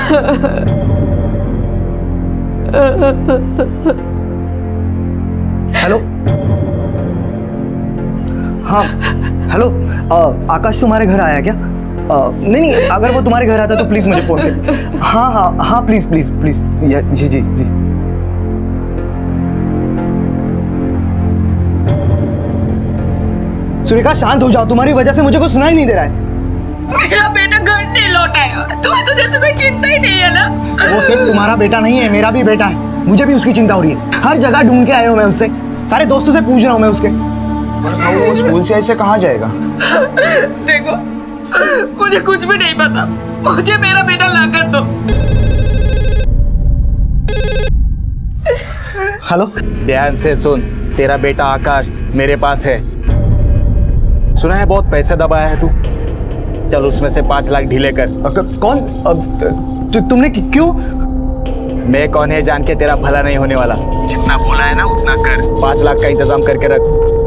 Hello, हाँ hello, आकाश तुम्हारे घर आया क्या? नहीं नहीं, अगर वो तुम्हारे घर आता तो प्लीज मुझे फोन कर। हाँ हाँ हाँ, प्लीज प्लीज प्लीज, जी जी जी। सुरेखा शांत हो जाओ, तुम्हारी वजह से मुझे कुछ सुनाई नहीं दे रहा है। मेरा बेटा घर नहीं लौटा है, तुम्हें तो जैसे कोई चिंता ही नहीं है ना। वो सिर्फ तुम्हारा बेटा नहीं है, मेरा भी बेटा है, मुझे भी उसकी चिंता हो रही है। हर जगह ढूंढ के आया हूँ मैं उससे, सारे दोस्तों से पूछ रहा हूँ मैं उसके। वो स्कूल से ऐसे कहाँ जाएगा? देखो, मुझे कुछ भी नहीं पता, मुझे मेरा बेटा ला कर दो। हेलो, ध्यान से सुन, तेरा बेटा आकाश मेरे पास है। सुना है बहुत पैसे दबाया है तू, चल उसमें से 5 लाख ढीले कर। कौन? तुमने क्यों? मैं कौन है जान के तेरा भला नहीं होने वाला। जितना बोला है ना उतना कर। 5 लाख का इंतजाम करके रख।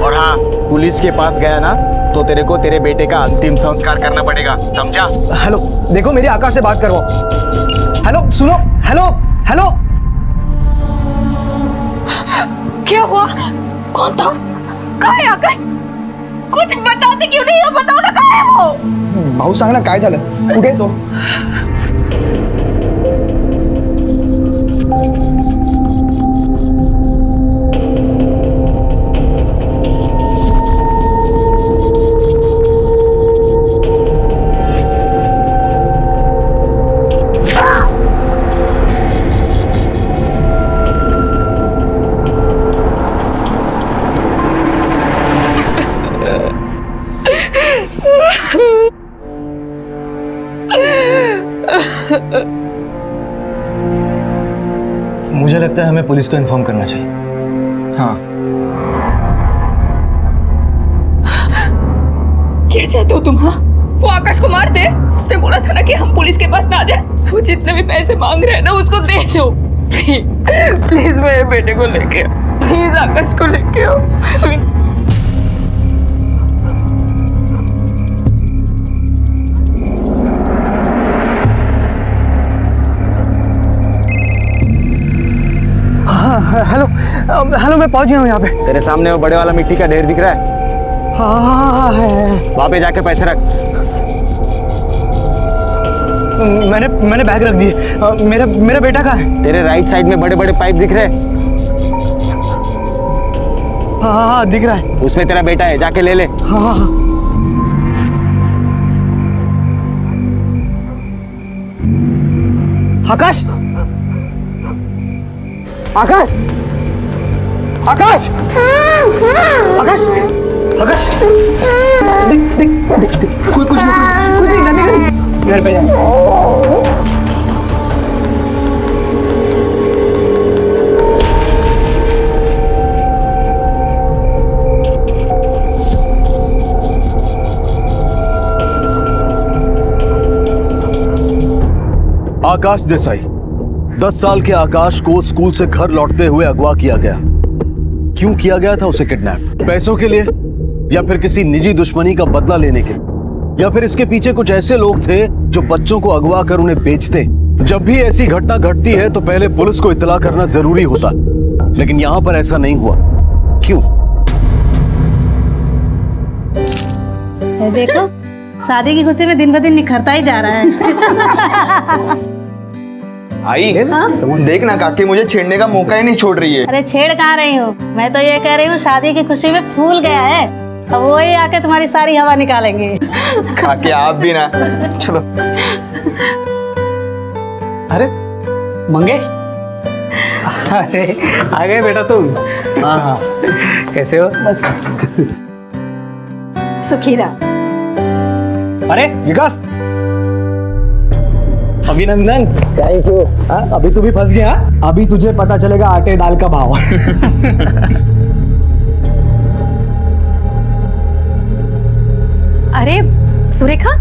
और हाँ, पुलिस के पास गया ना तो तेरे को तेरे बेटे का अंतिम संस्कार करना पड़ेगा, समझा? हेलो, देखो मेरी आकाश से बात करवाओ। हेलो सुनो, हेलो हेलो। क्या हुआ? कौन था? कहाँ है आकाश? कुछ बताते क्यों नहीं हो? बताओ ना, कहाँ है वो? भाऊ सांग ना काय झालं, कुठे तो? मुझे लगता है हमें पुलिस को इन्फॉर्म करना चाहिए। हाँ। क्या चाहते हो तुम? हाँ, वो आकाश को मार दे। उसने बोला था ना कि हम पुलिस के पास ना जाए। वो जितने भी पैसे मांग रहे हैं ना, उसको दे दो। प्लीज मेरे बेटे को लेके आओ, प्लीज आकाश को लेके आओ। हेलो हेलो, मैं पहुंच गया हूँ यहाँ पे। तेरे सामने वो बड़े वाला मिट्टी का ढेर दिख रहा है? हाँ है। वहां पे जाके पैसे रख। मैंने बैग रख दिए। मेरा बेटा कहाँ है? तेरे राइट साइड में बड़े बड़े पाइप दिख रहे हैं? हाँ दिख रहा है। उसमें तेरा बेटा है, जाके ले ले। हाँ। आकाश, आकाश, आकाश, आकाश, आकाश, देख देख देख देख, कुछ नहीं, घर पे जा। आकाश देसाई, 10 साल के आकाश को स्कूल से घर लौटते हुए अगवा किया गया। क्यों किया गया था उसे किडनैप? पैसों के लिए, या फिर किसी निजी दुश्मनी का बदला लेने के लिए, या फिर इसके पीछे कुछ ऐसे लोग थे जो बच्चों को अगवा कर उन्हें बेचते? जब भी ऐसी घटना घटती है तो पहले पुलिस को इत्तला करना जरूरी होता, लेकिन यहां पर ऐसा नहीं हुआ। क्यों? देखो, शादी की खुशी में दिन ब दिन निखरता ही जा रहा है। आई, देख ना काकी मुझे छेड़ने का मौका ही नहीं छोड़ रही है। अरे छेड़ कहाँ रही हूँ, मैं तो ये कह रही हूँ शादी की खुशी में फूल गया है, अब वही आके तुम्हारी सारी हवा निकालेंगे। काकी आप भी ना, चलो। अरे मंगेश, अरे आ गए बेटा तुम? हाँ हाँ, कैसे हो? बस बस। सुखीरा। अरे विकास, अभिनंदन। Thank you. अभी तू भी फंस गया। अभी तुझे पता चलेगा आटे दाल का भाव। अरे सुरेखा,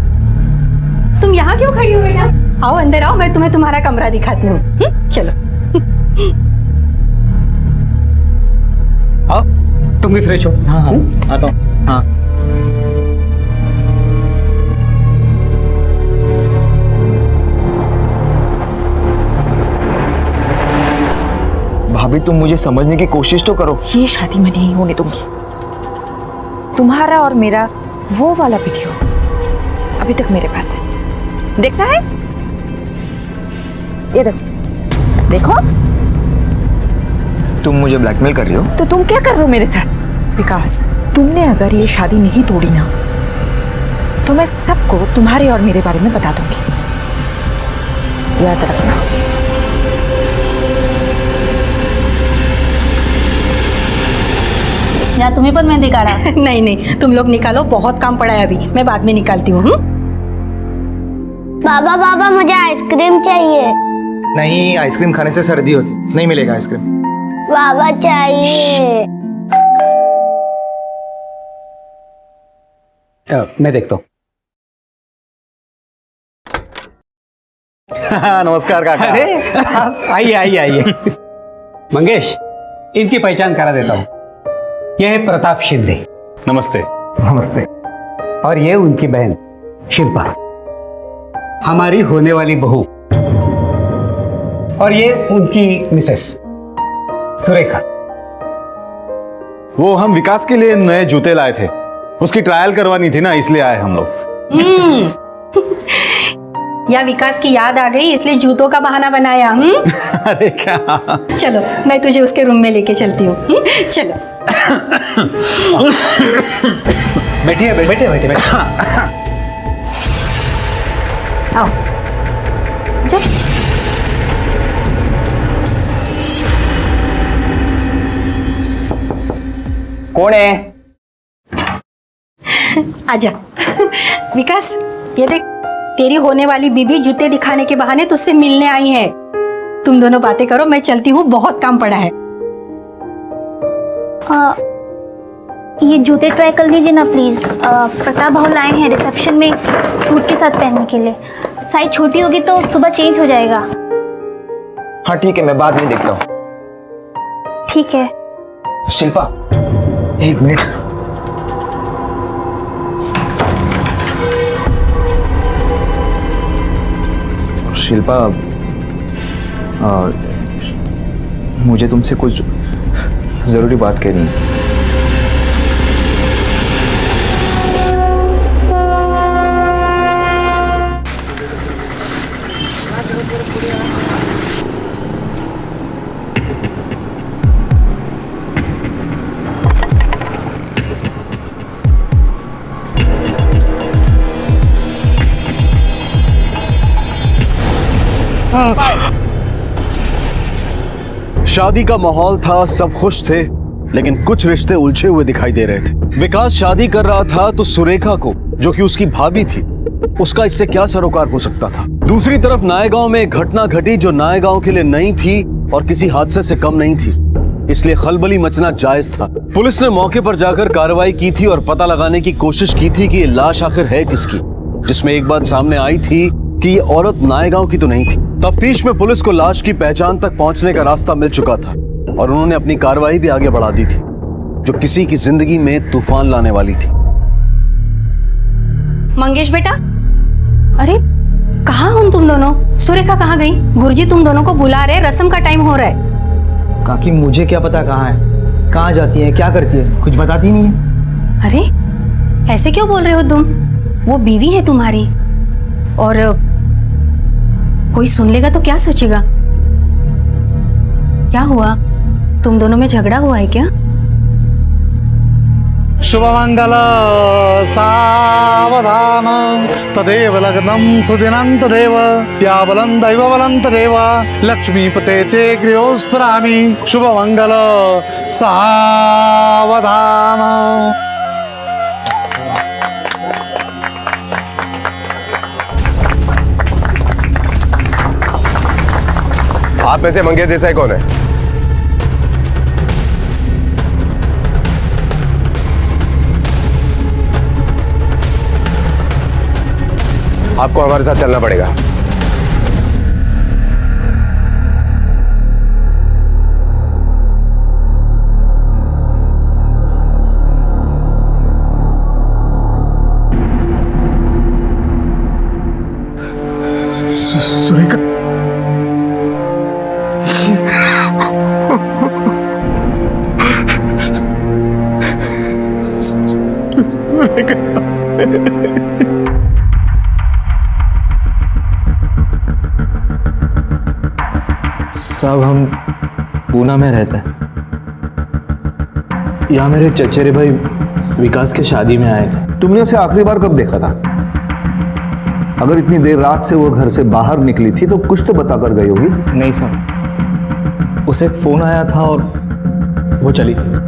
तुम यहाँ क्यों खड़ी हो बेटा? आओ अंदर आओ, मैं तुम्हें तुम्हारा कमरा दिखाती हूँ। चलो। आओ, तुम भी फ्रेश हो। हाँ हाँ, आता हूँ। हाँ। भाभी तुम मुझे समझने की कोशिश तो करो। ये शादी मैं नहीं होने दूंगी। तुम्हारा और मेरा वो वाला वीडियो अभी तक मेरे पास है, देखना है? ये देखो, देखो। तुम मुझे ब्लैकमेल कर रही हो? तो तुम क्या कर रहे हो मेरे साथ? विकास, तुमने अगर ये शादी नहीं तोड़ी ना तो मैं सबको तुम्हारे और मेरे बारे में बता दूंगी, याद रखना। या तुम्ही पण मेहंदी काढा. नहीं नहीं, तुम लोग निकालो, बहुत काम पड़ा है अभी, मैं बाद में निकालती हूँ। बाबा बाबा मुझे आइसक्रीम चाहिए। नहीं, आइसक्रीम खाने से सर्दी होती, नहीं मिलेगा आइसक्रीम। बाबा चाहिए। मैं देखता हूँ। नमस्कार काका। अरे आप आइए आइए आइए। मंगेश, इनकी पहचान करा देता हूँ। यह है प्रताप शिंदे। नमस्ते। नमस्ते। और ये उनकी बहन शिल्पा, हमारी होने वाली बहू। और ये उनकी मिसेस सुरेखा। वो हम विकास के लिए नए जूते लाए थे, उसकी ट्रायल करवानी थी ना, इसलिए आए हम लोग। या विकास की याद आ गई इसलिए जूतों का बहाना बनाया। अरे क्या। चलो मैं तुझे उसके रूम में लेके चलती हूँ। चलो बैठिए बैठिए बैठिए बैठिए। आओ। चल। कौन है? आजा। विकास, ये देख, तेरी होने वाली बीबी जूते दिखाने के बहाने तुझसे मिलने आई है। तुम दोनों बातें करो, मैं चलती हूँ, बहुत काम पड़ा है। ये जूते ट्राई कर लीजिए ना प्लीज। प्रताप भाव लाए हैं रिसेप्शन में सूट के साथ पहनने के लिए। साइज छोटी होगी तो सुबह चेंज हो जाएगा। हाँ ठीक है, मैं बाद में देखता हूँ। ठीक है। शिल्पा, एक मिनट। शिल्पा, मुझे तुमसे कुछ जरूरी बात कहनी है। शादी का माहौल था, सब खुश थे, लेकिन कुछ रिश्ते उलझे हुए दिखाई दे रहे थे। विकास शादी कर रहा था तो सुरेखा को, जो कि उसकी भाभी थी, उसका इससे क्या सरोकार हो सकता था। दूसरी तरफ नायगांव में एक घटना घटी जो नायगांव के लिए नई थी और किसी हादसे से कम नहीं थी, इसलिए खलबली मचना जायज था। पुलिस ने मौके पर जाकर कार्रवाई की थी और पता लगाने की कोशिश की थी कि ये लाश आखिर है किसकी, जिसमें एक बात सामने आई थी कि ये औरत नायगांव की तो नहीं थी। तफ्तीश में पुलिस को लाश की पहचान तक पहुंचने का रास्ता मिल चुका था और उन्होंने अपनी कार्रवाई भी आगे बढ़ा दी थी, जो किसी की जिंदगी में तूफान लाने वाली थी। मंगेश बेटा, अरे कहाँ हो तुम दोनों? सुरेखा कहाँ गई? गुरुजी तुम दोनों को बुला रहे, रस्म का टाइम हो रहा है। काकी मुझे क्या पता कहाँ है, कहाँ जाती है, क्या करती है, कुछ बताती नहीं है। अरे ऐसे क्यों बोल रहे हो तुम? वो बीवी है तुम्हारी, और कोई सुन लेगा तो क्या सोचेगा? क्या हुआ, तुम दोनों में झगड़ा हुआ है क्या? शुभमंगल सावधान तदेव लग्नं सुदिनं तदेव या बलं दैव बलं तदेव लक्ष्मीपते ते गृहोस्फुरामि शुभमंगल सावधान। आप में से मंगेश देसाई कौन है? आपको हमारे साथ चलना पड़ेगा। सुरेखा साहब हम पूना में रहते हैं। यहाँ मेरे चचेरे भाई विकास के शादी में आए थे। तुमने उसे आखिरी बार कब देखा था? अगर इतनी देर रात से वो घर से बाहर निकली थी तो कुछ तो बता कर गई होगी। नहीं साहब, उसे एक फोन आया था और वो चली गई।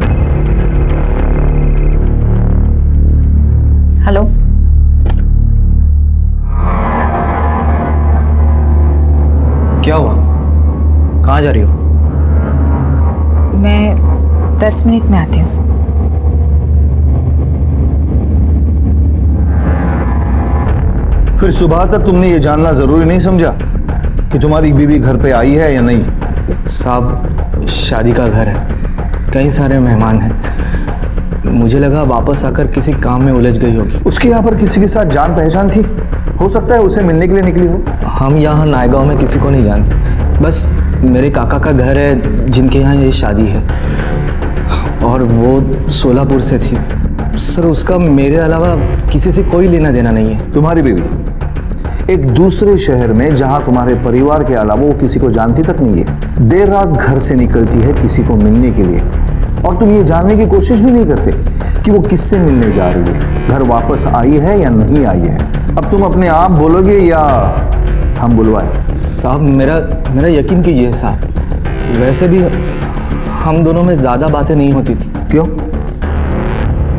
हेलो, क्या हुआ? कहाँ जा रही हो? मैं 10 मिनट में आती हूँ। फिर सुबह तक तुमने ये जानना जरूरी नहीं समझा कि तुम्हारी बीवी घर पे आई है या नहीं? साहब शादी का घर है, कई सारे मेहमान हैं। मुझे लगा वापस आकर किसी काम में उलझ गई होगी। उसके यहाँ पर किसी के साथ जान पहचान थी? हो सकता है उसे मिलने के लिए निकली हो। हम यहाँ नायगांव में किसी को नहीं जानते, बस मेरे काका का घर है जिनके यहाँ ये शादी है, और वो सोलापुर से थी। सर उसका मेरे अलावा किसी से कोई लेना देना नहीं है। तुम्हारी बीवी एक दूसरे शहर में जहां तुम्हारे परिवार के अलावा वो किसी को जानती तक नहीं है, देर रात घर से निकलती है किसी को मिलने के लिए, और तुम ये जानने की कोशिश भी नहीं करते कि वो किससे मिलने जा रही है, घर वापस आई है या नहीं आई है। अब तुम अपने आप बोलोगे या हम बुलवाएं? साहब मेरा यकीन कीजिए साहब, वैसे भी हम दोनों में ज़्यादा बातें नहीं होती थी। क्यों?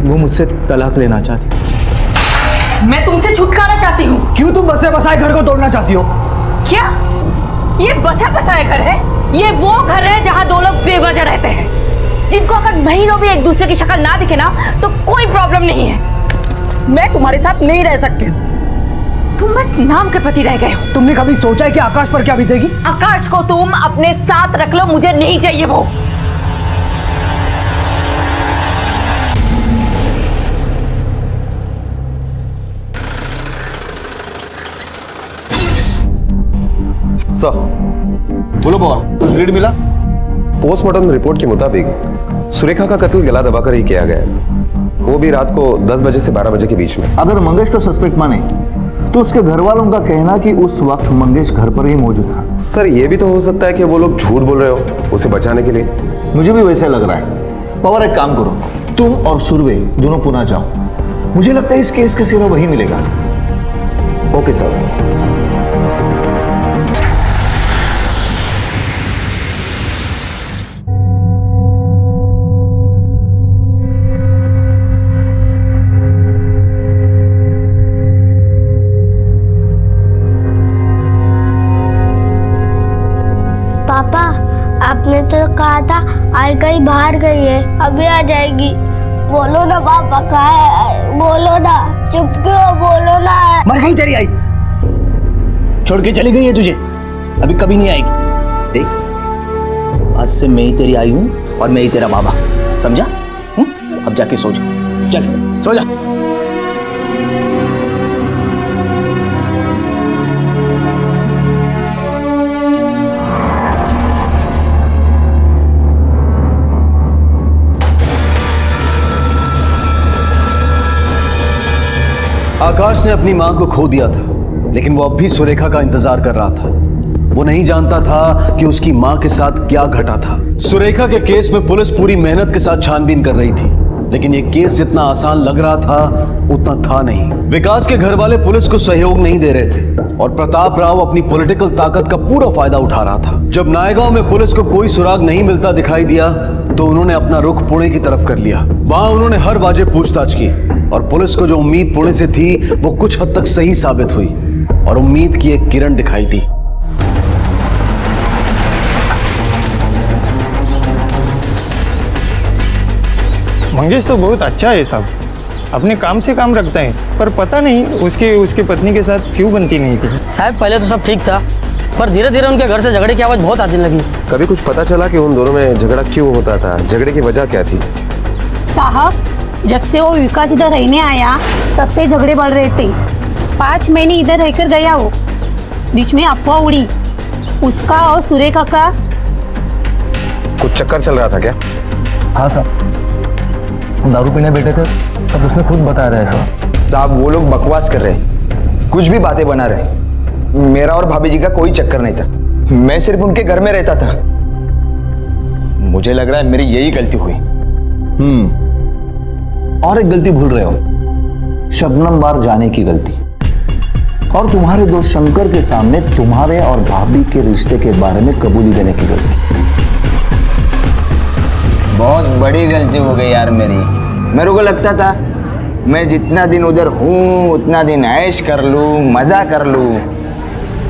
वो मुझसे तलाक लेना चाहती थी। मैं तुमसे छुटकारा चाहती हूँ। क्यों तुम बसे बसाए घर को तोड़ना चाहती हो? क्या ये बसा बसाया घर है? ये वो घर है जहाँ दो लोग बेवजह रहते हैं, जिनको अगर महीनों भी एक दूसरे की शक्ल ना दिखे ना तो कोई प्रॉब्लम नहीं है। मैं तुम्हारे साथ नहीं रह सकती। तुम बस नाम के पति रह गए हो। तुमने कभी सोचा है कि आकाश पर क्या बीतेगी? आकाश को तुम अपने साथ रख लो, मुझे नहीं चाहिए वो। सर, बोलो बॉस, कुछ लीड मिला? पोस्टमार्टम रिपोर्ट के मुताबिक सुरेखा का कत्ल गला दबाकर ही किया गया है, वो भी रात को 10 बजे से 12 बजे के बीच में। अगर मंगेश को सस्पेक्ट माने तो उसके घर वालों का कहना कि उस वक्त मंगेश घर पर ही मौजूद था। सर ये भी तो हो सकता है कि वो लोग झूठ बोल रहे हो उसे बचाने के लिए। मुझे भी वैसे लग रहा है। पवार एक काम करो, तुम और सुरवे दोनों पुणे जाओ, मुझे लगता है इस केस का सिरा वही मिलेगा। Okay sir. पापा, आपने तो कहा था आई कहीं बाहर गई है, अभी आ जाएगी। बोलो ना पापा, कहाँ है? बोलो ना, चुप क्यों हो? बोलो ना। मर गई तेरी आई, छोड़ के चली गई है तुझे, अभी कभी नहीं आएगी। देख आज से मैं ही तेरी आई हूँ और मैं ही तेरा बाबा, समझा? अब जाके सो जा, चल सो जा। आकाश ने अपनी मां को खो दिया था, लेकिन वो अब भी सुरेखा का इंतजार कर रहा था। वो नहीं जानता था कि उसकी मां के साथ क्या घटा था। सुरेखा के केस में पुलिस पूरी मेहनत के साथ छानबीन कर रही थी, लेकिन ये केस जितना आसान लग रहा था उतना था नहीं। विकास के घर वाले पुलिस को सहयोग नहीं दे रहे थे और प्रताप राव अपनी पॉलिटिकल ताकत का पूरा फायदा उठा रहा था। जब नायगांव में पुलिस को कोई सुराग नहीं मिलता दिखाई दिया तो उन्होंने अपना रुख पुणे की तरफ कर लिया। वहां उन्होंने हर वाजिब पूछताछ की और पुलिस को जो उम्मीद पुणे से थी वो कुछ हद तक सही साबित हुई और उम्मीद की एक किरण दिखाई दी। मंगेश तो बहुत अच्छा है साहब, अपने काम से काम रखता है, पर पता नहीं उसके पत्नी के साथ क्यों बनती नहीं थी। साहब पहले तो सब ठीक था, पर धीरे धीरे उनके घर से झगड़े की आवाज़ बहुत आने लगी। कभी कुछ पता चला कि उन दोनों में झगड़ा क्यों होता था? झगड़े की वजह क्या थी? साहब जब से वो विकास इधर रहने आया तब से झगड़े बढ़ रहे थे। 5 महीने इधर रहकर गया वो, बीच में अफवाह उड़ी उसका और सुरेखा का कुछ चक्कर चल रहा था क्या? हाँ सर, हम दारू पीने बैठे थे तब उसने खुद बताया था ऐसा। साहब वो लोग बकवास कर रहे, कुछ भी बातें बना रहे। मेरा और भाभी जी का कोई चक्कर नहीं था, मैं सिर्फ उनके घर में रहता था। मुझे लग रहा है मेरी यही गलती हुई। और एक गलती भूल रहे हो, शबनम बार जाने की गलती, और तुम्हारे दोस्त शंकर के सामने तुम्हारे और भाभी के रिश्ते के बारे में कबूली देने की गलती। बहुत बड़ी गलती हो गई यार मेरी। मेरे को लगता था मैं जितना दिन उधर हूँ उतना दिन ऐश कर लूँ, मजा कर लूँ।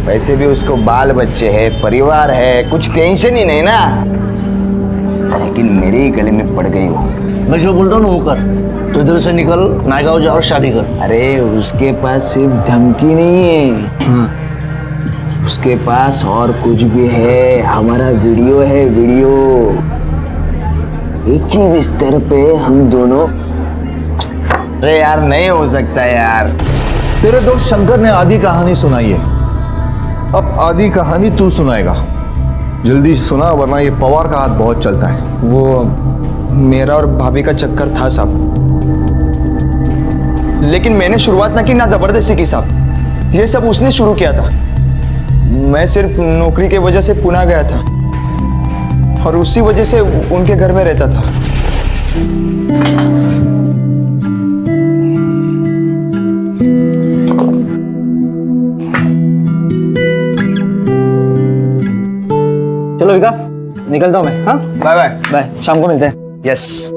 वैसे भी उसको बाल बच्चे है, परिवार है, कुछ टेंशन ही नहीं ना। लेकिन मेरे ही गले में पड़ गई वो। मैं जो बोल रहा हूँ ना वो कर, तो इधर से निकल, नायगांव जा और शादी कर। अरे उसके पास सिर्फ धमकी नहीं है, उसके पास और कुछ भी है। हमारा वीडियो है, वीडियो। एक ही बिस्तर पे हम दोनों। अरे यार नहीं हो सकता यार। तेरे दोस्त शंकर ने आधी कहानी सुनाई है, अब आधी कहानी तू सुनाएगा। जल्दी सुना, वरना ये पवार का हाथ बहुत चलता है। वो मेरा और भाभी का चक्कर था साहब, लेकिन मैंने शुरुआत ना की ना जबरदस्ती की साहब। ये सब उसने शुरू किया था। मैं सिर्फ नौकरी के वजह से पुणे गया था और उसी वजह से उनके घर में रहता था। चलो विकास, निकलता हूँ मैं। हाँ, बाय बाय। बाय, शाम को मिलते हैं। यस।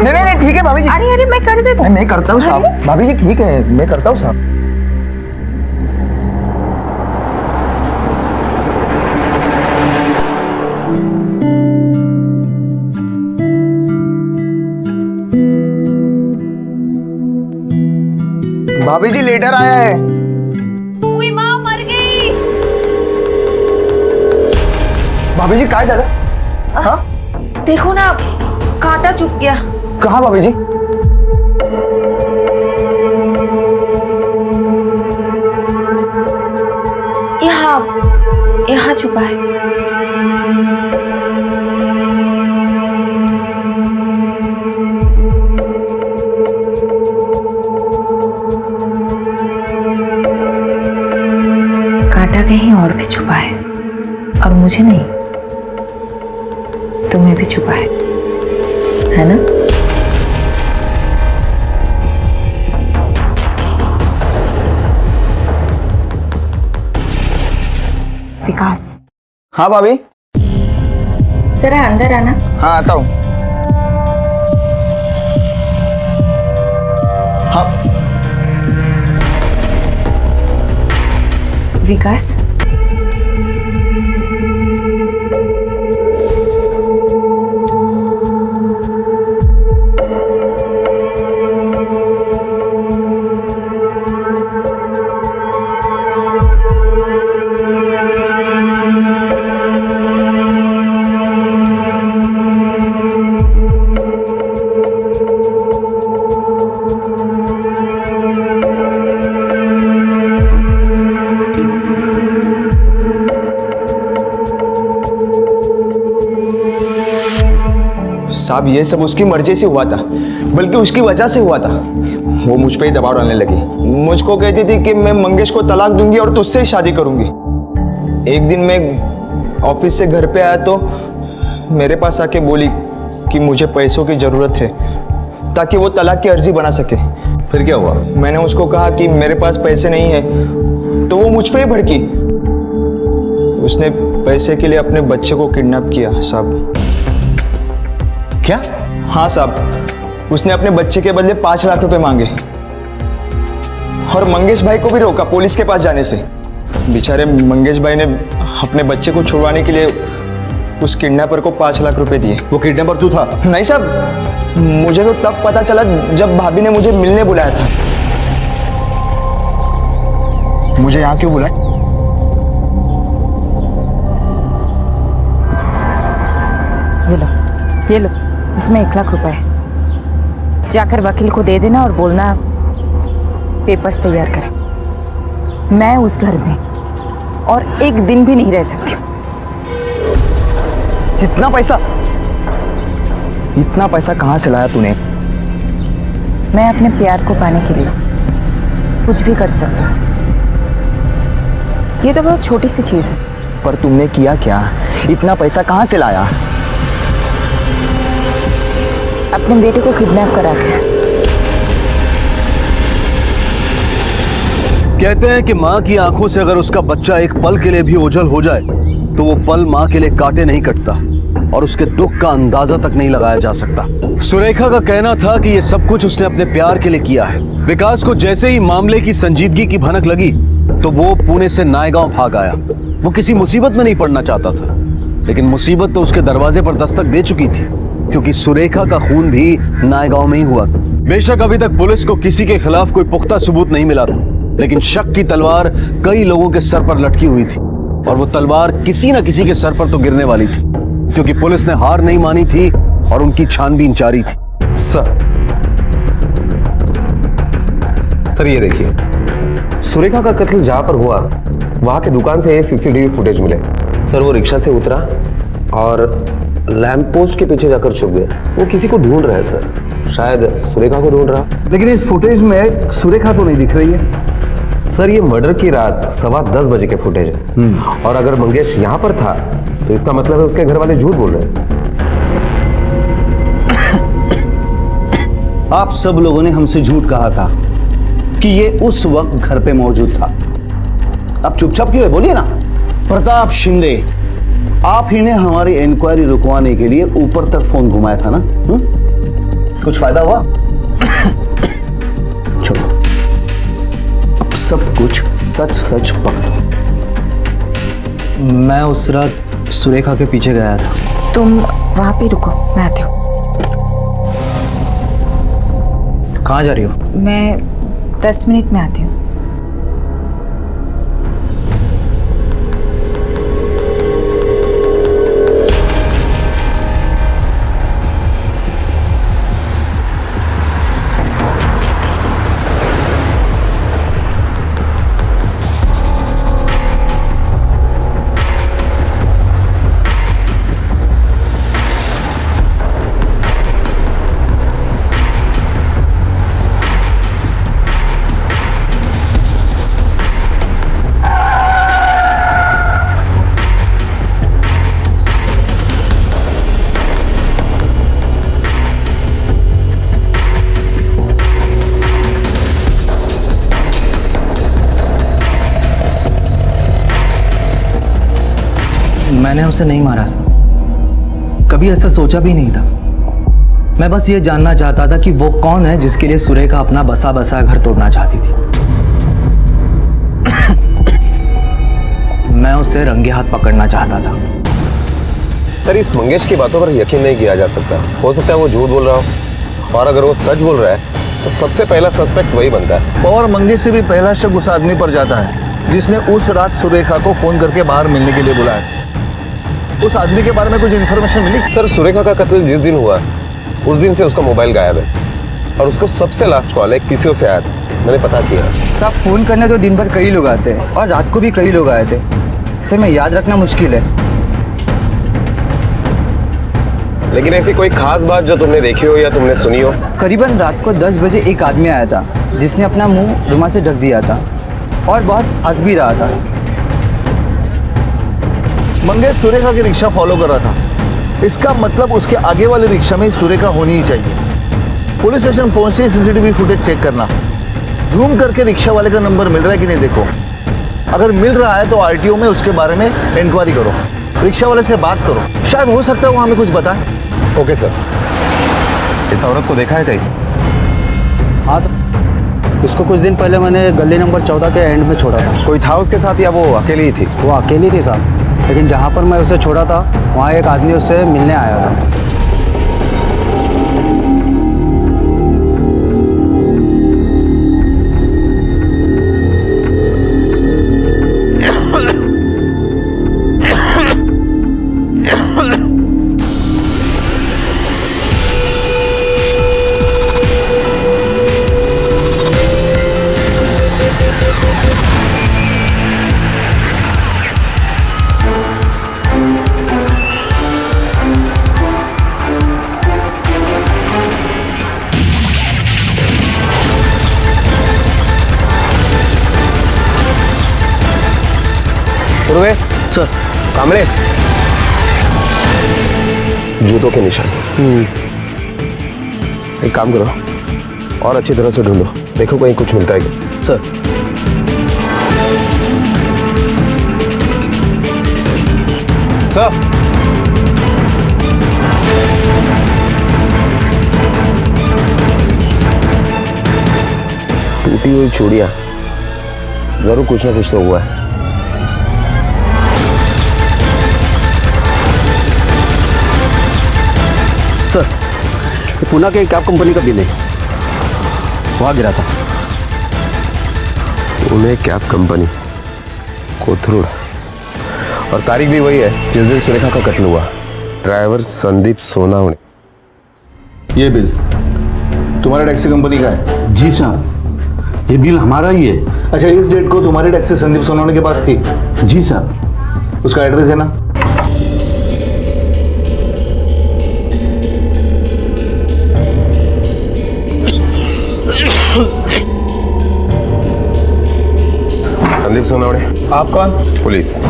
नहीं ठीक है भाभी जी। अरे अरे मैं कर देता हूँ। मैं करता हूँ साहब। भाभी जी ठीक है, मैं करता हूँ साहब। भाभी जी लेटर आया है। उई माँ मर गई। भाभी जी क्या झालं? हाँ? देखो ना, कांटा चुप गया। कहाँ भाभी जी? यहाँ छुपा है। कांटा कहीं और भी छुपा है, और मुझे नहीं, तुम्हें भी छुपा है ना? विकास। हाँ भाभी। जरा अंदर आना। हाँ आता हूँ। हाँ विकास, साहब ये सब उसकी मर्जी से हुआ था, बल्कि उसकी वजह से हुआ था। वो मुझ पे ही दबाव डालने लगी, मुझको कहती थी कि मैं मंगेश को तलाक दूंगी और तुझसे ही शादी करूंगी। एक दिन मैं ऑफिस से घर पे आया तो मेरे पास आके बोली कि मुझे पैसों की ज़रूरत है ताकि वो तलाक की अर्जी बना सके। फिर क्या हुआ? मैंने उसको कहा कि मेरे पास पैसे नहीं है तो वो मुझ पे ही भड़की। उसने पैसे के लिए अपने बच्चे को किडनैप किया साहब। क्या? हाँ साहब, उसने अपने बच्चे के बदले 5 लाख रुपए मांगे और मंगेश भाई को भी रोका पुलिस के पास जाने से। बेचारे मंगेश भाई ने अपने बच्चे को छुड़वाने के लिए उस किडनैपर को 5 लाख रुपए दिए। वो किडनैपर तू था? नहीं साहब, मुझे तो तब पता चला जब भाभी ने मुझे मिलने बुलाया था। मुझे यहाँ क्यों बुलाया? ये लो, इसमें 1 लाख रुपए है। जाकर वकील को दे देना और बोलना पेपर्स तैयार करें। मैं उस घर में और एक दिन भी नहीं रह सकती। इतना पैसा कहाँ से लाया तूने? मैं अपने प्यार को पाने के लिए कुछ भी कर सकती हूँ। ये तो बहुत छोटी सी चीज है। पर तुमने किया क्या? इतना पैसा कहाँ से लाया? अपने बेटे को किडनैप करा के। कहते हैं कि माँ की आंखों से अगर उसका बच्चा एक पल के लिए भी ओझल हो जाए तो वो पल माँ के लिए काटे नहीं कटता और उसके दुख का अंदाजा तक नहीं लगाया जा सकता। सुरेखा का कहना था कि ये सब कुछ उसने अपने प्यार के लिए किया है। विकास को जैसे ही मामले की संजीदगी की भनक लगी तो वो पुणे से नायगांव भाग आया। वो किसी मुसीबत में नहीं पड़ना चाहता था, लेकिन मुसीबत तो उसके दरवाजे पर दस्तक दे चुकी थी, क्योंकि सुरेखा का खून भी नायगांव में ही हुआ। बेशक अभी तक पुलिस को किसी के खिलाफ कोई पुख्ता सबूत नहीं मिला, लेकिन शक की तलवार कई लोगों के सर पर लटकी हुई थी और वो तलवार किसी न किसी के सर पर तो गिरने वाली थी, क्योंकि पुलिस ने हार नहीं मानी थी और उनकी छानबीन जारी थी। सर ये देखिए, सुरेखा का कत्ल जहां पर हुआ वहां के दुकान से ये सीसीटीवी फुटेज मिले। सर वो रिक्शा से उतरा और लैंप पोस्ट के पीछे जाकर छुप गया। वो किसी को ढूंढ रहा है सर, शायद सुरेखा को ढूंढ रहा। लेकिन इस फुटेज में सुरेखा तो नहीं दिख रही है। सर ये मर्डर की रात 10:15 बजे के फुटेज है और अगर मंगेश यहां पर था तो इसका मतलब है उसके घर वाले झूठ बोल रहे हैं। आप सब लोगों ने हमसे झूठ कहा था कि ये उस वक्त घर पे मौजूद था। अब चुपचाप क्यों है, बोलिए ना। प्रताप शिंदे, आप ही ने हमारी इंक्वायरी रुकवाने के लिए ऊपर तक फोन घुमाया था ना? कुछ फायदा हुआ? चलो अब सब कुछ सच सच पकड़ो। मैं उस रात सुरेखा के पीछे गया था। तुम वहां पे रुको, मैं आती हूँ। कहाँ जा रही हो? मैं 10 मिनट में आती हूँ। मैंने उसे नहीं मारा सर, कभी ऐसा सोचा भी नहीं था। मैं बस ये जानना चाहता था कि वो कौन है जिसके लिए सुरेखा अपना बसा बसा घर तोड़ना चाहती थी। मैं उसे रंगे हाथ पकड़ना चाहता था। सर इस मंगेश की बातों पर यकीन नहीं किया जा सकता। हो सकता है वो झूठ बोल रहा हो, और अगर वो सच बोल रहा है तो सबसे पहला सस्पेक्ट वही बनता है। और मंगेश से भी पहला शक उस आदमी पर जाता है जिसने उस रात सुरेखा को फोन करके बाहर मिलने के लिए बुलाया। उस आदमी के बारे में कुछ इन्फॉर्मेशन मिली? सर सुरेखा का कत्ल जिस दिन हुआ उस दिन से उसका मोबाइल गायब है और उसको सबसे लास्ट कॉल एक किसी से आया था। मैंने पता किया। साहब फोन करने तो दिन भर कई लोग आते हैं और रात को भी कई लोग आए थे। इसे मैं याद रखना मुश्किल है। लेकिन ऐसी कोई खास बात जो तुमने देखी हो या तुमने सुनी हो? करीबन रात को 10 बजे एक आदमी आया था जिसने अपना मुंह रुमाल से ढक दिया था और बहुत हंस भी रहा था। मंगेश सुरेखा की रिक्शा फॉलो कर रहा था। इसका मतलब उसके आगे वाले रिक्शा में सुरेखा होनी ही चाहिए। पुलिस स्टेशन पहुंचते सीसीटीवी फुटेज चेक करना, जूम करके रिक्शा वाले का नंबर मिल रहा है कि नहीं देखो। अगर मिल रहा है तो आरटीओ में उसके बारे में इंक्वायरी करो, रिक्शा वाले से बात करो, शायद हो सकता है वो हमें कुछ बताए। Okay sir. इस औरत को देखा है कहीं? हाँ सर, उसको कुछ दिन पहले मैंने गली नंबर 14 के एंड में छोड़ा था। कोई था उसके साथ या वो अकेली ही थी? वो अकेली थी साहब, लेकिन जहाँ पर मैं उसे छोड़ा था वहाँ एक आदमी उससे मिलने आया था। सुरवे सर। कामड़े, जूतों के निशान। एक काम करो और अच्छी तरह से ढूंढो, देखो कहीं कुछ मिलता है क्या। सर। सर, टूटी हुई चूड़ियां, जरूर कुछ ना कुछ तो हुआ है। सर, पुणे के कैब कंपनी का बिल है, वहाँ गिरा था। पुणे कैब कंपनी, कोथरूड, और तारीख भी वही है जिस दिन सुरेखा का कत्ल हुआ। ड्राइवर संदीप सोनावणे। ये बिल तुम्हारे टैक्सी कंपनी का है? जी साहब, ये बिल हमारा ही है। अच्छा, इस डेट को तुम्हारी टैक्सी संदीप सोनावणे के पास थी? जी साहब। उसका एड्रेस है ना? संदीप सोनावणे। आप कौन? पुलिस।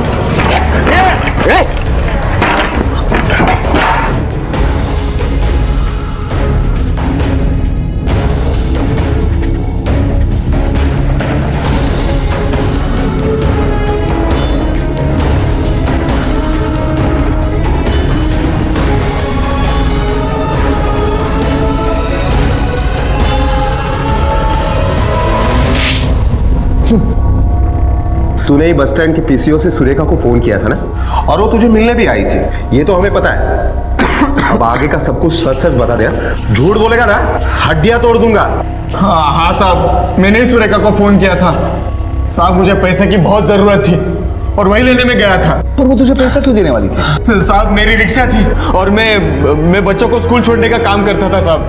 तूने ही बस स्टैंड के पीसीओ से सुरेखा को फोन किया था ना, और वो तुझे मिलने भी आई थी, ये तो हमें पता है। अब आगे का सब कुछ सच सच बता दिया, झूठ बोलेगा ना हड्डियां तोड़ दूंगा। हाँ साहब, मैंने ही सुरेखा को फोन किया था साहब, मुझे पैसे की बहुत जरूरत थी और वही लेने में गया था। पर वो तुझे पैसा क्यों देने वाली थी? साहब, मेरी रिक्शा थी और मैं बच्चों को स्कूल छोड़ने का काम करता था साहब।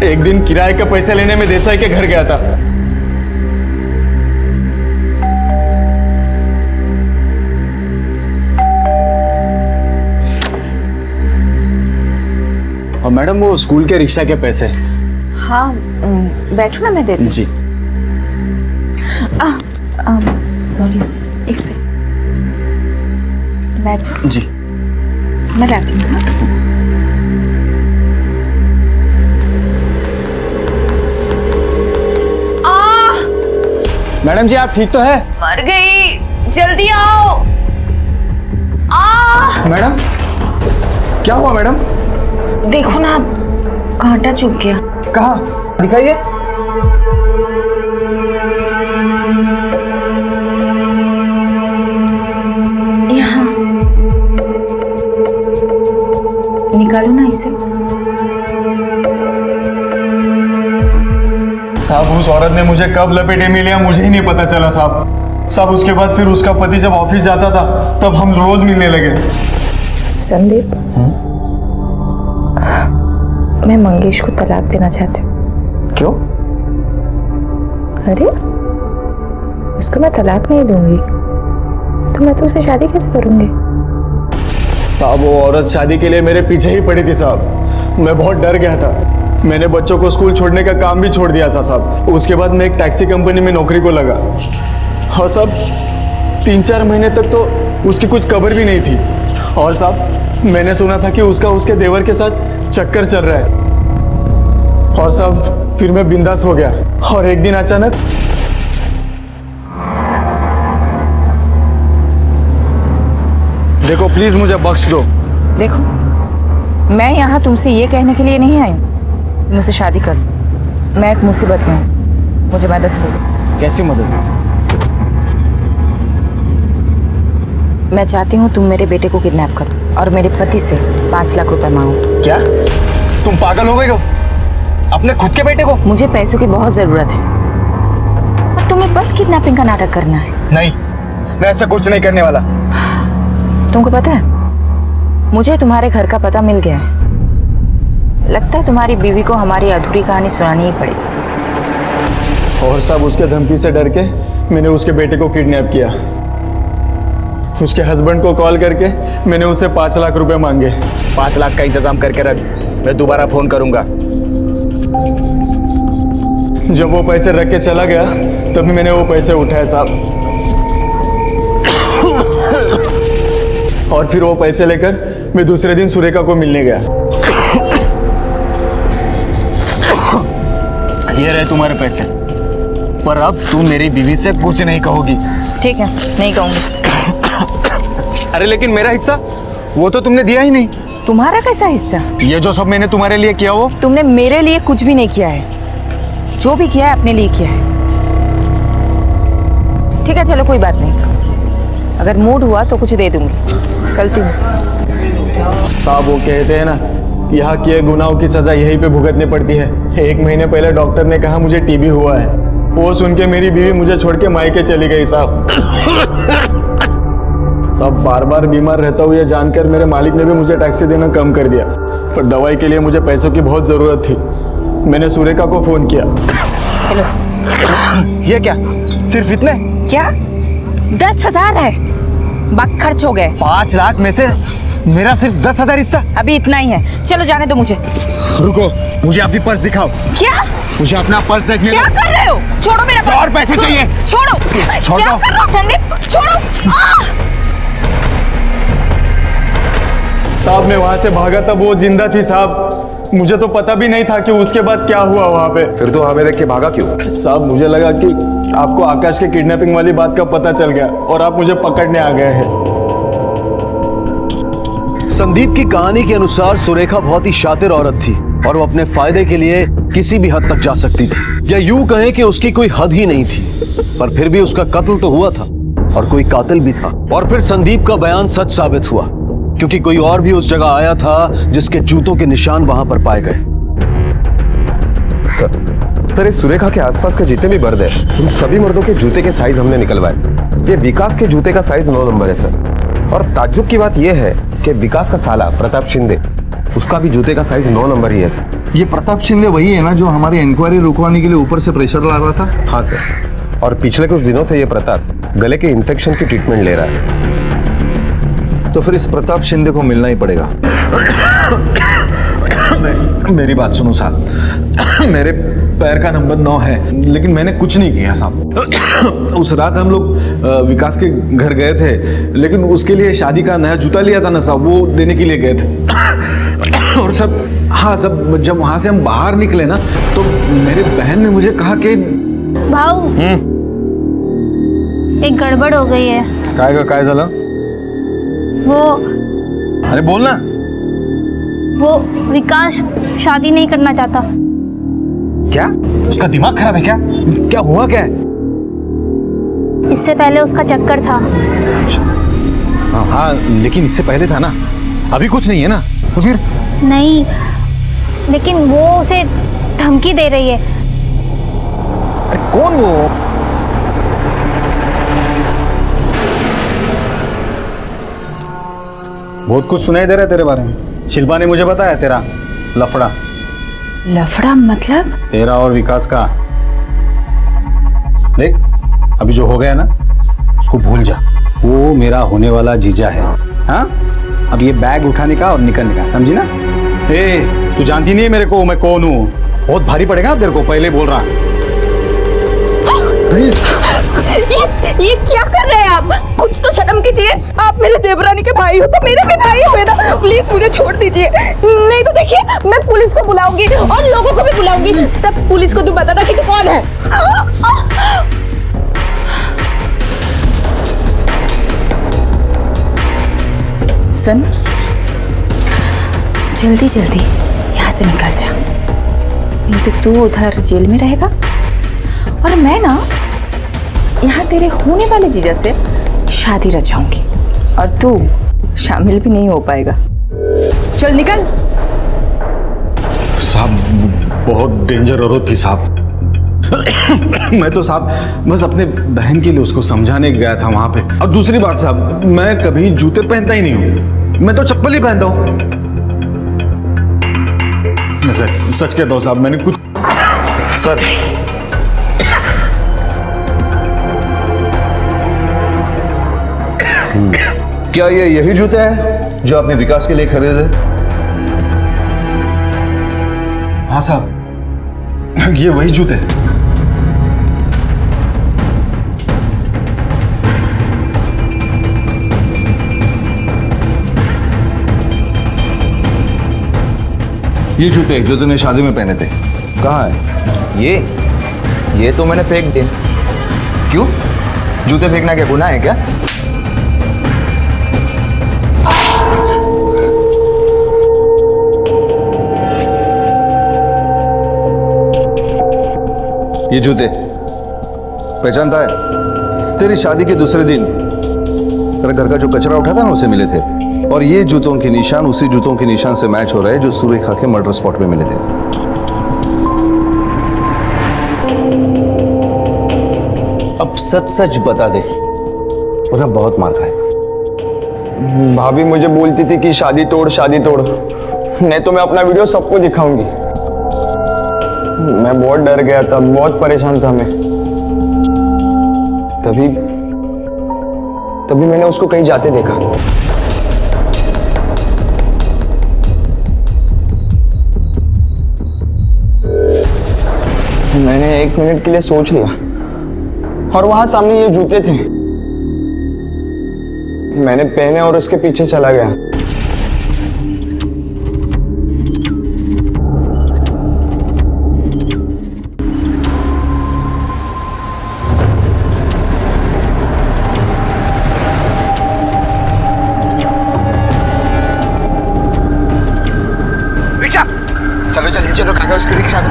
एक दिन किराए के पैसे लेने में देसाई के घर गया था। और मैडम, वो स्कूल के रिक्शा के पैसे। हाँ, बैठो ना, मैं दे दूँ। जी। सॉरी, एक सेकंड, बैठ जाओ। जी, मैं लाती हूँ। मैडम जी, आप ठीक तो है? मर गई, जल्दी आओ। मैडम, क्या हुआ मैडम? देखो ना, कांटा चुभ गया। कहाँ दिखाइए। यहाँ, निकालो ना इसे। साहब, उस औरत ने मुझे कब लपेटे में लिया मुझे ही नहीं पता चला साहब। उसके बाद फिर उसका पति जब ऑफिस जाता था तब हम रोज मिलने लगे। संदीप, मैं मंगेश को तलाक देना चाहती हूँ। क्यों? अरे, उसको मैं तलाक नहीं दूंगी तो मैं तुमसे शादी कैसे करूंगी? साहब, वो औरत शादी के लिए मेरे पीछे ही पड़ी थी साहब। मैं बहुत डर गया था। मैंने बच्चों को स्कूल छोड़ने का काम भी छोड़ दिया था साहब। उसके बाद मैं एक टैक्सी कंपनी में नौकरी को लगा और साहब 3-4 महीने तक तो उसकी कुछ खबर भी नहीं थी। और साहब, मैंने सुना था कि उसका उसके देवर के साथ चक्कर चल रहा है। और साहब, फिर मैं बिंदास हो गया और एक दिन अचानक देखो प्लीज मुझे बख्श दो। देखो, मैं यहाँ तुमसे ये कहने के लिए नहीं आई हूँ मुझसे शादी कर लो। मैं एक मुसीबत में हूँ, मुझे मदद चाहिए। कैसी मदद? मैं चाहती हूँ तुम मेरे बेटे को किडनैप करो और मेरे पति से 5 लाख रुपए मांगो। क्या तुम पागल हो गई हो? अपने खुद के बेटे को? मुझे पैसों की बहुत जरूरत है और तुम्हें बस किडनैपिंग का नाटक करना है। नहीं, मैं ऐसा कुछ नहीं करने वाला। तुमको पता है, मुझे तुम्हारे घर का पता मिल गया है। लगता है तुम्हारी बीवी को हमारी अधूरी कहानी सुनानी ही पड़ेगी। और सब उसके धमकी से डर के मैंने उसके बेटे को किडनैप किया। उसके हस्बैंड को कॉल करके मैंने उससे 5 लाख रुपए मांगे। 5 लाख का इंतजाम करके रख, मैं दोबारा फोन करूंगा। जब वो पैसे रख के चला गया तभी मैंने वो पैसे उठाए साहब, और फिर वो पैसे लेकर मैं दूसरे दिन सुरेखा को मिलने गया। ये रहे तुम्हारे पैसे, पर अब तुम मेरी बीवी से कुछ नहीं कहोगी। ठीक है, नहीं कहूंगी। अरे लेकिन मेरा हिस्सा वो तो तुमने दिया ही नहीं। तुम्हारा कैसा हिस्सा? ये जो सब मैंने तुम्हारे लिए किया वो? तुमने मेरे लिए कुछ भी नहीं किया है। जो भी किया है अपने लिए किया है। ठीक है, चलो कोई बात नहीं। अगर मूड हुआ तो कुछ दे दूंगी। चलती हूँ। साहब वो कहते हैं ना, यहाँ किए गुनाहों की सजा यहीं पे भुगतनी पड़ती है। 1 महीने पहले डॉक्टर ने कहा मुझे टीबी हुआ है। वो सुन के मेरी बीवी मुझे छोड़ के मायके चली गई साहब। साहब बार बार बीमार रहता हूँ ये जानकर मेरे मालिक ने भी मुझे टैक्सी देना कम कर दिया, पर दवाई के लिए मुझे पैसों की बहुत जरूरत थी। मैंने सुरेखा को फोन किया। हेलो। ये क्या, सिर्फ इतने? क्या 10,000 है? बाकी खर्च हो गए। 5 लाख में से मेरा सिर्फ 10,000 हिस्सा? अभी इतना ही है, चलो जाने दो मुझे। रुको, मुझे अपनी पर्स दिखाओ। क्या? मुझे अपना पर्स देखने क्या कर रहे हो? छोड़ो मेरा पर्स। और पैसे चाहिए। छोड़ो। छोड़ क्या दो। कर रहे हो संदीप? छोड़ो। साहब मैं वहां से भागा तब वो जिंदा थी साहब। मुझे तो पता भी नहीं था कि उसके बाद क्या हुआ वहां पे। फिर तो हमें देख के भागा क्यों? साहब मुझे लगा कि आपको आकाश के किडनैपिंग वाली बात का पता चल गया और आप मुझे पकड़ने आ गए हैं। संदीप की कहानी के अनुसार सुरेखा बहुत ही शातिर औरत थी और वो अपने फायदे के लिए किसी भी हद तक जा सकती थी, या यूं कहें कि उसकी कोई हद ही नहीं थी। पर फिर भी उसका कत्ल तो हुआ था और कोई कातिल भी था। और फिर संदीप का बयान सच साबित हुआ, क्योंकि कोई और भी उस जगह आया था जिसके जूतों के निशान वहां पर पाए गए। सर इस सुरेखा के आसपास के जितने भी मर्द हैं, उन सभी मर्दों के जूते के साइज हमने निकलवाए। ये विकास के जूते का साइज 9 नंबर है सर। और ताज्जुब की बात यह है कि विकास का साला प्रताप शिंदे, उसका भी जूते का साइज 9 नंबर ही है सर। ये प्रताप शिंदे वही है ना जो हमारी इंक्वायरी रुकवाने के लिए ऊपर से प्रेशर ला रहा था? हाँ सर, और पिछले कुछ दिनों से ये प्रताप गले के इन्फेक्शन की ट्रीटमेंट ले रहा है। तो फिर इस प्रताप शिंदे को मिलना ही पड़ेगा। मेरी बात सुनो साहब, मेरे पैर का नंबर 9 है, लेकिन मैंने कुछ नहीं किया साहब। उस रात हम लोग विकास के घर गए थे, लेकिन उसके लिए शादी का नया जूता लिया था ना साहब, वो देने के लिए गए थे। और सब हाँ सब जब वहां से हम बाहर निकले ना, तो मेरे बहन ने मुझे कहा कि भाऊ एक गड़बड़ हो गई है। काय झालं? वो अरे बोलना। वो विकास शादी नहीं करना चाहता। क्या? उसका दिमाग खराब है क्या? क्या हुआ क्या है? इससे पहले उसका चक्कर था। हाँ लेकिन इससे पहले था ना, अभी कुछ नहीं है ना? तो फिर? नहीं, लेकिन वो उसे धमकी दे रही है। अरे कौन वो? बहुत कुछ सुनाई दे रहा है तेरे बारे में। शिल्पा ने मुझे बताया तेरा लफड़ा। लफड़ा मतलब? तेरा और विकास का। देख अभी जो हो गया ना, उसको भूल जा। वो मेरा होने वाला जीजा है। हाँ, अब ये बैग उठाने का और निकलने का, समझी ना? ए, तू जानती नहीं है मेरे को मैं कौन हूँ। बहुत भारी पड़ेगा तेरे को, पहले बोल रहा। ये क्या कर रहे हैं आप? कुछ तो शर्म कीजिए। आप मेरे देवरानी के भाई हो तो मेरे भी भाई हुए ना। प्लीज मुझे छोड़ दीजिए, नहीं तो देखिए मैं पुलिस को बुलाऊंगी और लोगों को भी बुलाऊंगी। तब पुलिस को तू बताना कि तू कौन है। सुन, जल्दी जल्दी यहाँ से निकल जा, नहीं तो तू उधर जेल में रहेगा और मैं ना यहाँ तेरे होने वाले जीजा से शादी रचाऊंगी और तू शामिल भी नहीं हो पाएगा। चल निकल। साहब बहुत डेंजर औरत थी साहब। मैं तो साहब बस अपने बहन के लिए उसको समझाने गया था वहां पे। और दूसरी बात साहब, मैं कभी जूते पहनता ही नहीं हूं, मैं तो चप्पल ही पहनता हूं। सच कहता हूं साहब, मैंने कुछ सर क्या ये यही जूते हैं जो आपने विकास के लिए खरीदे? हाँ साहब, ये वही जूते हैं। ये जूते जो तूने शादी में पहने थे कहाँ है? ये तो मैंने फेंक दिए। क्यों? जूते फेंकना क्या गुनाह है क्या? ये जूते पहचानता है? तेरी शादी के दूसरे दिन तेरे घर का जो कचरा उठा था ना, उसे मिले थे। और ये जूतों के निशान उसी जूतों के निशान से मैच हो रहे हैं जो सुरेखा के मर्डर स्पॉट पे मिले थे। अब सच सच बता दे वरना बहुत मार खाए। भाभी मुझे बोलती थी कि शादी तोड़, नहीं तो मैं अपना वीडियो सबको दिखाऊंगी। मैं बहुत डर गया था, बहुत परेशान था मैं। तभी मैंने उसको कहीं जाते देखा। मैंने 1 मिनट के लिए सोच लिया और वहां सामने ये जूते थे। मैंने पहने और उसके पीछे चला गया। रिक्शा चलो, जल्दी चलो काका, उसकी रिक्शा दो।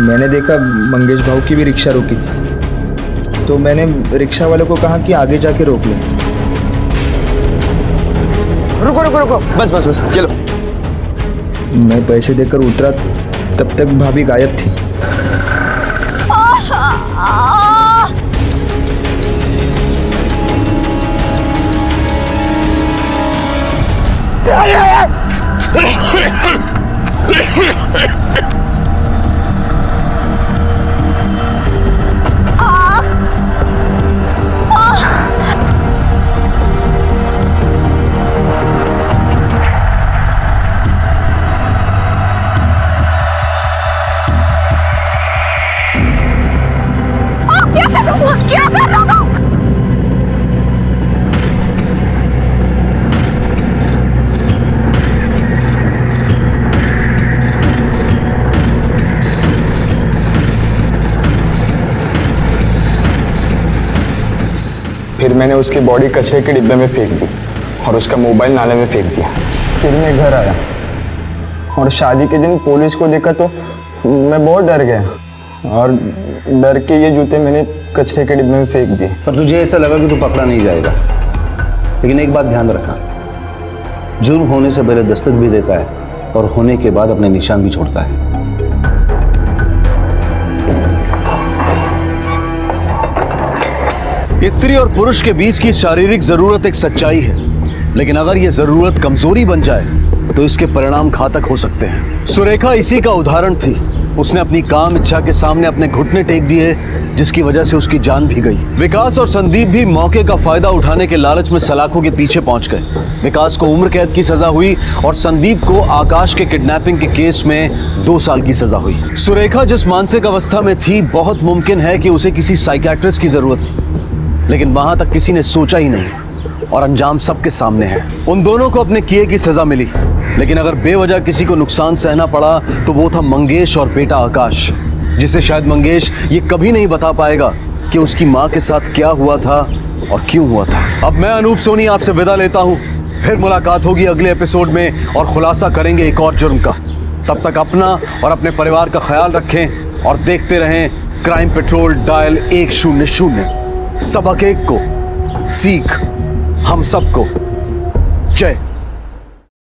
मैंने देखा मंगेश भाऊ की भी रिक्शा रोकी थी, तो मैंने रिक्शा वाले को कहा कि आगे जाके रोक लो। रुको, बस चलो। मैं पैसे देकर उतरा, तब तक भाभी गायब थी। क्या कर रहा हो? फिर मैंने उसकी बॉडी कचरे के डिब्बे में फेंक दी और उसका मोबाइल नाले में फेंक दिया। फिर मैं घर आया और शादी के दिन पुलिस को देखा तो मैं बहुत डर गया और डर के ये जूते मैंने कचरे के डिब्बे में फेंक दिए। पर तुझे ऐसा लगा कि तू पकड़ा नहीं जाएगा, लेकिन एक बात ध्यान रखना, जुर्म होने से पहले दस्तक भी देता है और होने के बाद अपने निशान भी छोड़ता है। स्त्री और पुरुष के बीच की शारीरिक जरूरत एक सच्चाई है, लेकिन अगर यह जरूरत कमजोरी बन जाए तो इसके परिणाम घातक हो सकते हैं। सुरेखा इसी का उदाहरण थी। उसने अपनी काम इच्छा के सामने अपने घुटने टेक दिए, जिसकी वजह से उसकी जान भी गई। विकास और संदीप भी मौके का फायदा उठाने के लालच में सलाखों के पीछे पहुंच गए। विकास को उम्र कैद की सजा हुई और संदीप को आकाश के किडनैपिंग के केस में 2 साल की सजा हुई। सुरेखा जिस मानसिक अवस्था में थी, बहुत मुमकिन है कि उसे किसी साइकियाट्रिस्ट की जरूरत थी, लेकिन वहां तक किसी ने सोचा ही नहीं और अंजाम सबके सामने है। उन दोनों को अपने किए की सजा मिली, लेकिन अगर बेवजह किसी को नुकसान सहना पड़ा तो वो था मंगेश और बेटा आकाश। जिसे शायद मंगेश ये कभी नहीं बता पाएगा कि उसकी माँ के साथ क्या हुआ था और क्यों हुआ था। अब मैं अनूप सोनी आपसे विदा लेता हूँ। फिर मुलाकात होगी अगले एपिसोड में और खुलासा करेंगे एक और जुर्म का। तब तक अपना और अपने परिवार का ख्याल रखें और देखते रहें क्राइम पेट्रोल डायल 100। सबक एक को, सीख हम सबको। जय